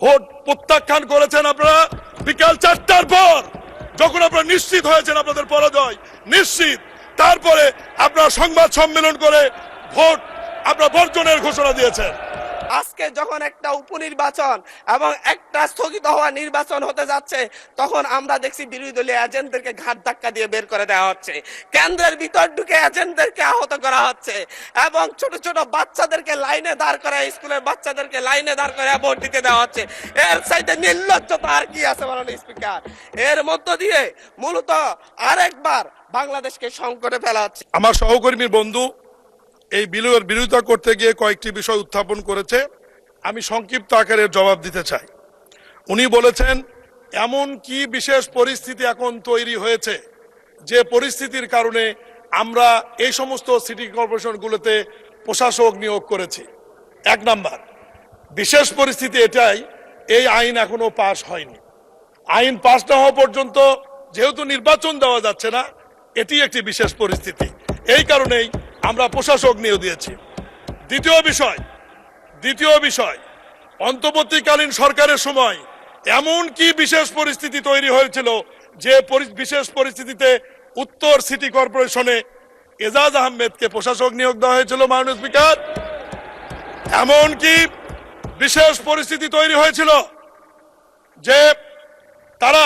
Vote প্রত্যাখ্যান করেছেন আপনারা বিকাল 4টার পর, যখন আপনারা নিশ্চিত হয়েছেন আপনাদের পরাজয় নিশ্চিত, তারপরে আপনারা সংবাদ সম্মেলন করে ভোট আপনারা বর্জনের ঘোষণা দিয়েছেন। আজকে যখন একটা উপনির্বাচন এবং একটা স্থগিত হওয়া নির্বাচন হতে যাচ্ছে, তখন আমরা দেখছি বিরোধী দলীয় এজেন্টদেরকে ঘাট ধাক্কা দিয়ে বের করে দেওয়া হচ্ছে, কেন্দ্রের ভিতর ঢুকে এজেন্টদেরকে আহত করা হচ্ছে এবং ছোট ছোট বাচ্চাদেরকে লাইনে দাঁড় করে, স্কুলের বাচ্চাদেরকে লাইনে দাঁড় করে ভোট দিতে দেওয়া হচ্ছে। এর সাইডে নির্লজ্জতা আর কি আছে মাননীয় স্পিকার? এর মধ্য দিয়ে মূলত আরেকবার বাংলাদেশকে সংকটে ফেলা হচ্ছে। আমার সহকর্মী বন্ধু এই বিলের বিরোধিতা করতে গিয়ে কয়েকটি বিষয় উত্থাপন করেছে, আমি সংক্ষিপ্ত আকারে জবাব দিতে চাই। উনি বলেছেন এমন কি বিশেষ পরিস্থিতি এখন তৈরি হয়েছে যে পরিস্থিতির কারণে আমরা এই সমস্ত সিটি কর্পোরেশনগুলোতে প্রশাসক নিয়োগ করেছি। এক নাম্বার বিশেষ পরিস্থিতি এটাই, এই আইন এখনো পাশ হয়নি। আইন পাশ না হওয়া পর্যন্ত যেহেতু নির্বাচন দেওয়া যাচ্ছে না, এটি একটি বিশেষ পরিস্থিতি, এই কারণেই আমরা প্রশাসক নিয়োগ দিয়েছি। দ্বিতীয় বিষয় অন্তর্বর্তীকালীন সরকারের সময় এমন কি বিশেষ পরিস্থিতি তৈরি হয়েছিল যে বিশেষ পরিস্থিতিতে উত্তর সিটি কর্পোরেশনে এজাজ আহমেদকে প্রশাসক নিয়োগ দেওয়া হয়েছিল। মাননীয় স্পিকার, এমন কি বিশেষ পরিস্থিতি তৈরি হয়েছিল যে তারা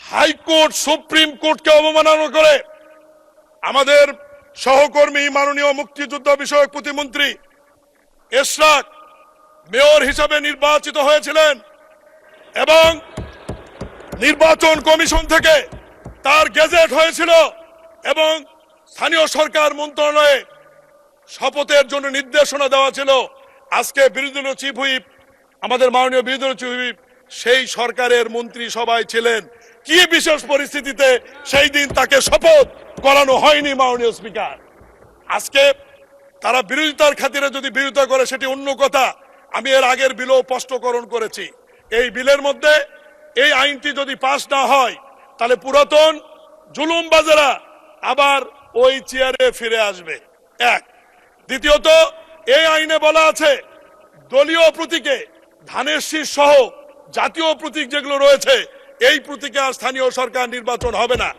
হাইকোর্ট সুপ্রিম কোর্টকে অবমাননা করে আমাদের সহকর্মী মাননীয় মুক্তিযুদ্ধ বিষয়ক প্রতিমন্ত্রী এশরাক মেয়র হিসাবে নির্বাচিত হয়েছিলেন এবং নির্বাচন কমিশন থেকে তার গেজেট হয়েছিল এবং স্থানীয় সরকার মন্ত্রণালয়ে শপথের জন্য নির্দেশনা দেওয়া ছিল। আজকে বিরোধী দলীয় চিফ হুইপ, আমাদের মাননীয় বিরোধী দলীয় চিফ হুইপ সেই সরকারের মন্ত্রী সভায় ছিলেন। কি বিশেষ পরিস্থিতিতে সেই দিন তাকে শপথ করানো হয়নি? মাননীয় স্পিকার, আজকে তারা বিরোধিতার খাতিরে যদি বিরোধিতা করে সেটি অন্য কথা। আমি এর আগের বিলও স্পষ্টকরণ করেছি, এই বিলের মধ্যে এই আইনটি যদি পাস না হয় তাহলে পুরাতন জুলুমবাজেরা আবার ওই চেয়ারে ফিরে আসবে। এক। দ্বিতীয়ত, এই আইনে বলা আছে দলীয় প্রতীকে ধানের শীষ সহ জাতীয় প্রতীক যেগুলো রয়েছে এই প্রতীকে আর স্থানীয় সরকার নির্বাচন হবে না,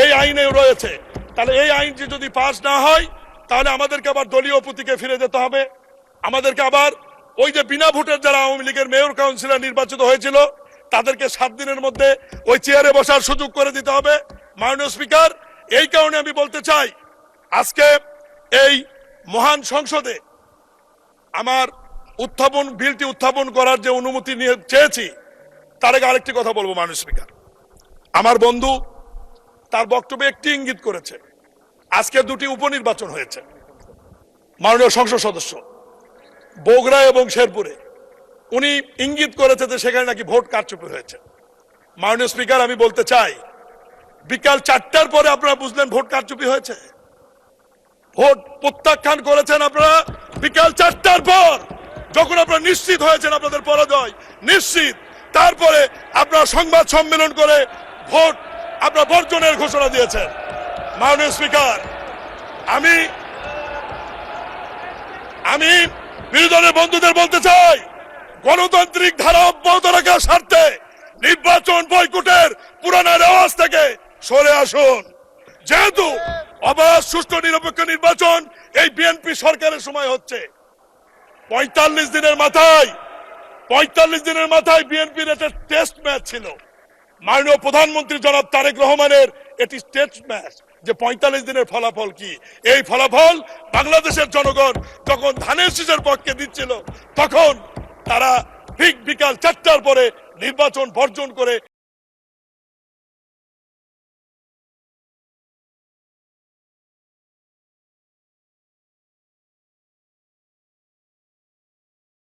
এই আইনে রয়েছে। তাহলে এই আইনটি যদি পাস না হয় তাহলে আমাদেরকে আবার দলীয় প্রতীকে ফিরে যেতে হবে। আমাদেরকে আবার ওই যে বিনা ভোটের যারা আওয়ামী লীগের মেয়র কাউন্সিলর নির্বাচিত হয়েছিল তাদেরকে 7 দিনের মধ্যে ওই চেয়ারে বসার সুযোগ করে দিতে হবে। মাননীয় স্পিকার, এই কারণে আমি বলতে চাই আজকে এই মহান সংসদে আমার বিলটি উত্থাপন করার যে অনুমতি নিয়ে চেয়েছি, তার আগে আরেকটি কথা বলবো। মাননীয় স্পিকার, আমার বন্ধু তার বক্তব্যে একটি ইঙ্গিত করেছে, আজকে 2টি উপনির্বাচন হয়েছে মাননীয় সংসদ সদস্য বগুড়া এবং শেরপুরে। উনি ইঙ্গিত করেছে যে সেখানে নাকি ভোট কারচুপি হয়েছে। মাননীয় স্পিকার, আমি বলতে চাই বিকাল 4টার পরে আপনারা বুঝলেন ভোট কারচুপি হয়েছে? ভোট প্রত্যাখ্যান করেছেন আপনারা বিকাল 4টার পর, যখন আপনারা নিশ্চিত হয়েছেন আপনাদের পরাজয় নিশ্চিত, তারপরে আপনারা সংবাদ সম্মেলন করে ভোট আপনারা বর্জনের ঘোষণা দিয়েছেন। মাননীয় স্পিকার, আমি বিরোধী দলের বন্ধুদের বলতে চাই, গণতান্ত্রিক ধারা অব্যাহত রাখার স্বার্থে নির্বাচন বয়কটের পুরানো রেওয়াজ থেকে সরে আসুন। যেহেতু অবাধ সুষ্ঠু নিরপেক্ষ নির্বাচন এই বিএনপি সরকারের সময় হচ্ছে, 45 দিনের মাথায় বিএনপির একটা টেস্ট ম্যাচ ছিল। মাননীয় প্রধানমন্ত্রী জনাব তারেক রহমানের এটি টেস্ট ম্যাচ যে 45 দিনের ফলাফল কি। এই ফলাফল বাংলাদেশের জনগণ যখন ধানের শীষের পক্ষে দিচ্ছিল, তখন তারা ঠিক বিকাল 4টার পরে নির্বাচন বর্জন করে